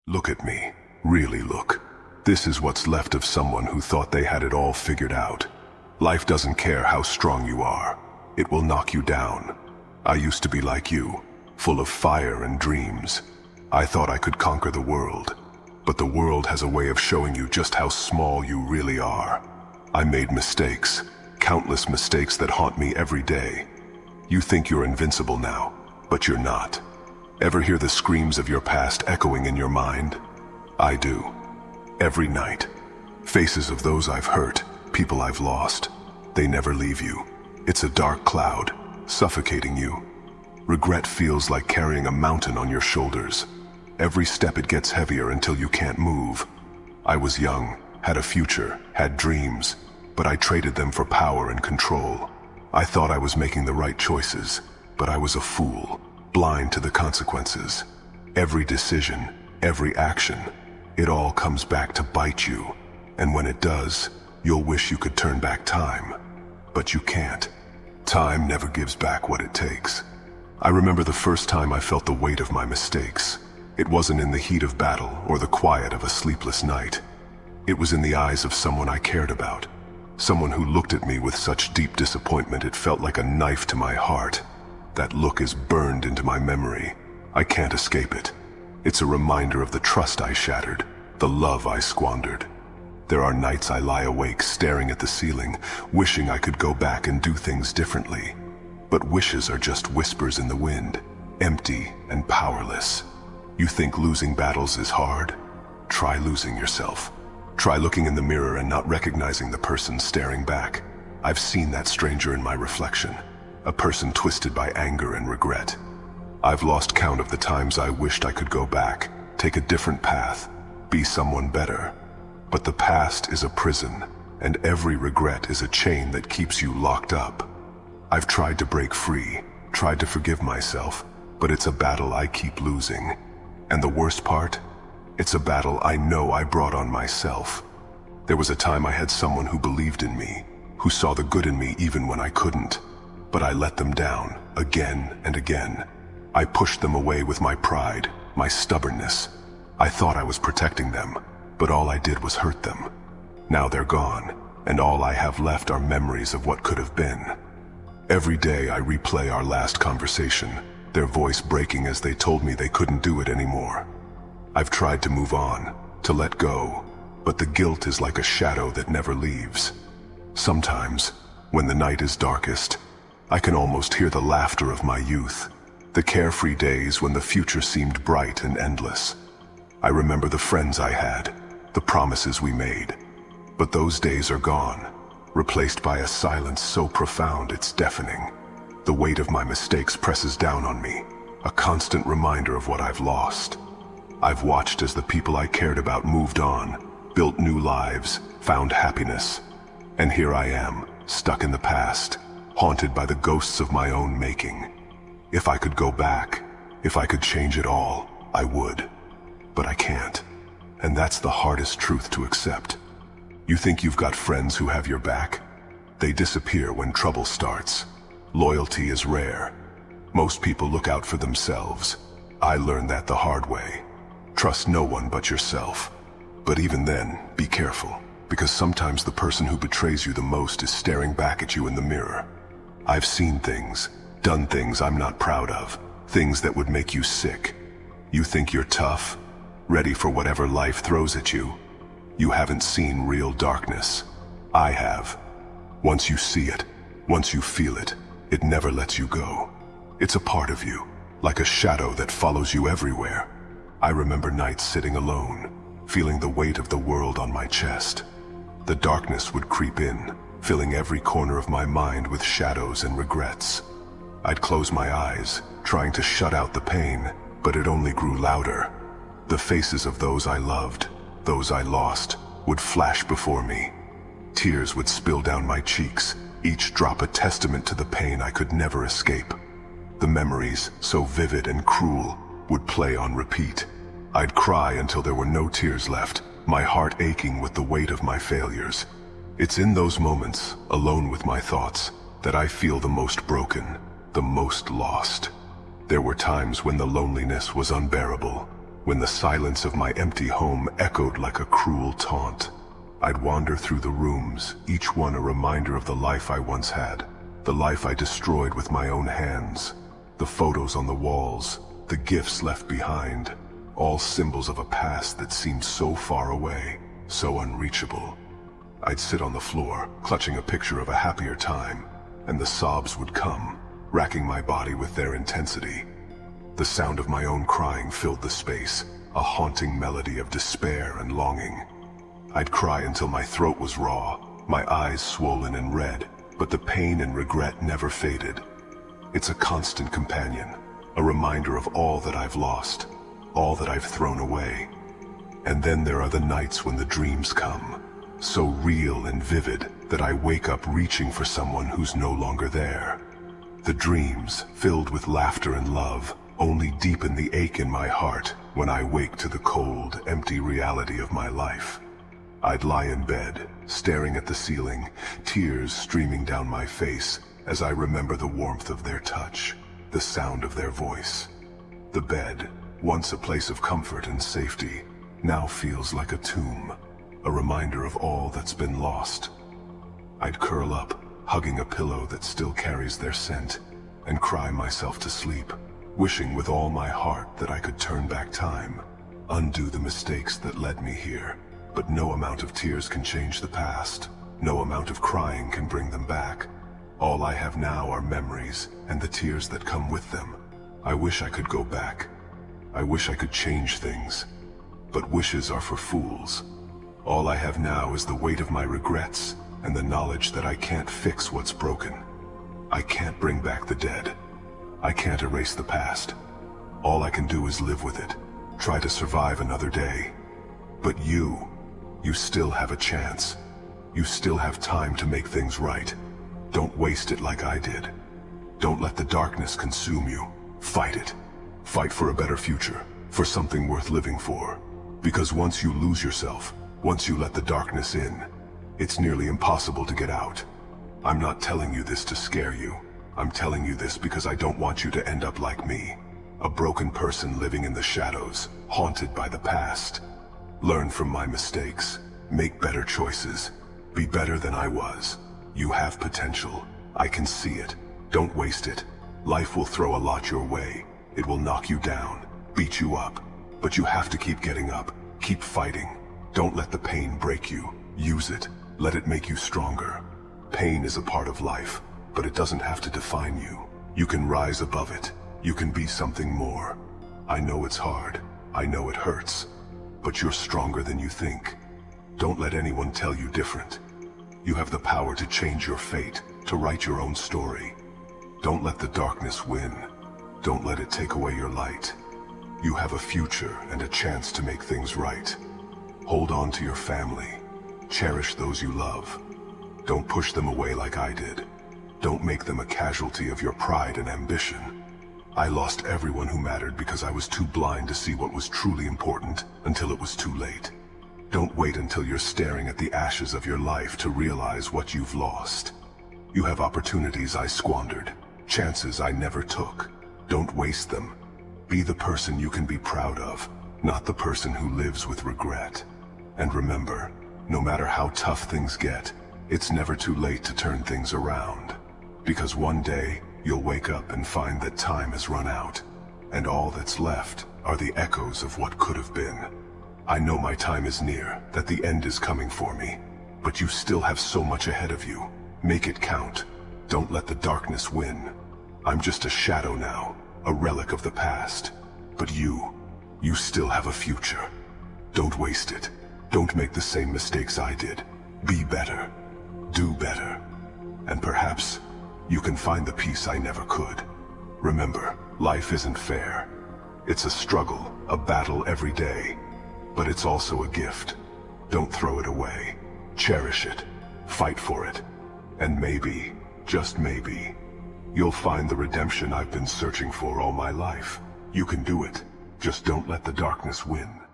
Look at me. Really look. This is what's left of someone who thought they had it all figured out. Life doesn't care how strong you are. It will knock you down. I used to be like you, full of fire and dreams. I thought I could conquer the world. But the world has a way of showing you just how small you really are. I made mistakes, countless mistakes that haunt me every day. You think you're invincible now, but you're not. Ever hear the screams of your past echoing in your mind? I do. Every night. Faces of those I've hurt, people I've lost. They never leave you. It's a dark cloud, suffocating you. Regret feels like carrying a mountain on your shoulders. Every step it gets heavier until you can't move. I was young, had a future, had dreams, but I traded them for power and control. I thought I was making the right choices, but I was a fool, blind to the consequences. Every decision, every action, it all comes back to bite you. And when it does, you'll wish you could turn back time. But you can't. Time never gives back what it takes. I remember the first time I felt the weight of my mistakes. It wasn't in the heat of battle or the quiet of a sleepless night. It was in the eyes of someone I cared about. Someone who looked at me with such deep disappointment it felt like a knife to my heart. That look is burned into my memory. I can't escape it. It's a reminder of the trust I shattered, the love I squandered. There are nights I lie awake staring at the ceiling, wishing I could go back and do things differently. But wishes are just whispers in the wind, empty and powerless. You think losing battles is hard? Try losing yourself. Try looking in the mirror and not recognizing the person staring back. I've seen that stranger in my reflection, a person twisted by anger and regret. I've lost count of the times I wished I could go back, take a different path, be someone better. But the past is a prison, and every regret is a chain that keeps you locked up. I've tried to break free, tried to forgive myself, but it's a battle I keep losing. And the worst part? It's a battle I know I brought on myself. There was a time I had someone who believed in me, who saw the good in me even when I couldn't. But I let them down, again and again. I pushed them away with my pride, my stubbornness. I thought I was protecting them, but all I did was hurt them. Now they're gone, and all I have left are memories of what could have been. Every day I replay our last conversation, their voice breaking as they told me they couldn't do it anymore. I've tried to move on, to let go, but the guilt is like a shadow that never leaves. Sometimes, when the night is darkest, I can almost hear the laughter of my youth, the carefree days when the future seemed bright and endless. I remember the friends I had, the promises we made. But those days are gone, replaced by a silence so profound it's deafening. The weight of my mistakes presses down on me, a constant reminder of what I've lost. I've watched as the people I cared about moved on, built new lives, found happiness. And here I am, stuck in the past, haunted by the ghosts of my own making. If I could go back, if I could change it all, I would. But I can't. And that's the hardest truth to accept. You think you've got friends who have your back? They disappear when trouble starts. Loyalty is rare. Most people look out for themselves. I learned that the hard way. Trust no one but yourself. But even then, be careful, because sometimes the person who betrays you the most is staring back at you in the mirror. I've seen things, done things I'm not proud of, things that would make you sick. You think you're tough, ready for whatever life throws at you. You haven't seen real darkness. I have. Once you see it, once you feel it, it never lets you go. It's a part of you, like a shadow that follows you everywhere. I remember nights sitting alone, feeling the weight of the world on my chest. The darkness would creep in, filling every corner of my mind with shadows and regrets. I'd close my eyes, trying to shut out the pain, but it only grew louder. The faces of those I loved, those I lost, would flash before me. Tears would spill down my cheeks, each drop a testament to the pain I could never escape. The memories, so vivid and cruel, would play on repeat. I'd cry until there were no tears left, my heart aching with the weight of my failures. It's in those moments, alone with my thoughts, that I feel the most broken, the most lost. There were times when the loneliness was unbearable, when the silence of my empty home echoed like a cruel taunt. I'd wander through the rooms, each one a reminder of the life I once had, the life I destroyed with my own hands. The photos on the walls, the gifts left behind, all symbols of a past that seemed so far away, so unreachable. I'd sit on the floor, clutching a picture of a happier time, and the sobs would come, racking my body with their intensity. The sound of my own crying filled the space, a haunting melody of despair and longing. I'd cry until my throat was raw, my eyes swollen and red, but the pain and regret never faded. It's a constant companion, a reminder of all that I've lost, all that I've thrown away. And then there are the nights when the dreams come, so real and vivid that I wake up reaching for someone who's no longer there. The dreams, filled with laughter and love, only deepen the ache in my heart when I wake to the cold, empty reality of my life. I'd lie in bed, staring at the ceiling, tears streaming down my face as I remember the warmth of their touch, the sound of their voice. The bed, once a place of comfort and safety, now feels like a tomb, a reminder of all that's been lost. I'd curl up, hugging a pillow that still carries their scent, and cry myself to sleep, wishing with all my heart that I could turn back time, undo the mistakes that led me here. But no amount of tears can change the past. No amount of crying can bring them back. All I have now are memories and the tears that come with them. I wish I could go back. I wish I could change things. But wishes are for fools. All I have now is the weight of my regrets and the knowledge that I can't fix what's broken. I can't bring back the dead. I can't erase the past. All I can do is live with it, try to survive another day. But you still have a chance. You still have time to make things right. Don't waste it like I did. Don't let the darkness consume you. Fight it. Fight for a better future, for something worth living for. Because once you lose yourself, once you let the darkness in, it's nearly impossible to get out. I'm not telling you this to scare you. I'm telling you this because I don't want you to end up like me, a broken person living in the shadows, haunted by the past. Learn from my mistakes, make better choices, be better than I was. You have potential. I can see it. Don't waste it. Life will throw a lot your way. It will knock you down, beat you up. But you have to keep getting up, keep fighting. Don't let the pain break you. Use it. Let it make you stronger. Pain is a part of life, but it doesn't have to define you. You can rise above it. You can be something more. I know it's hard. I know it hurts. But you're stronger than you think. Don't let anyone tell you different. You have the power to change your fate, to write your own story. Don't let the darkness win. Don't let it take away your light. You have a future and a chance to make things right. Hold on to your family. Cherish those you love. Don't push them away like I did. Don't make them a casualty of your pride and ambition. I lost everyone who mattered because I was too blind to see what was truly important until it was too late. Don't wait until you're staring at the ashes of your life to realize what you've lost. You have opportunities I squandered, chances I never took. Don't waste them. Be the person you can be proud of, not the person who lives with regret. And remember, no matter how tough things get, it's never too late to turn things around. Because one day, you'll wake up and find that time has run out, and all that's left are the echoes of what could have been. I know my time is near, that the end is coming for me, but you still have so much ahead of you. Make it count. Don't let the darkness win. I'm just a shadow now, a relic of the past. But you still have a future. Don't waste it. Don't make the same mistakes I did. Be better. Do better. And perhaps you can find the peace I never could. Remember, life isn't fair. It's a struggle, a battle every day. But it's also a gift. Don't throw it away. Cherish it. Fight for it. And maybe, just maybe, you'll find the redemption I've been searching for all my life. You can do it. Just don't let the darkness win.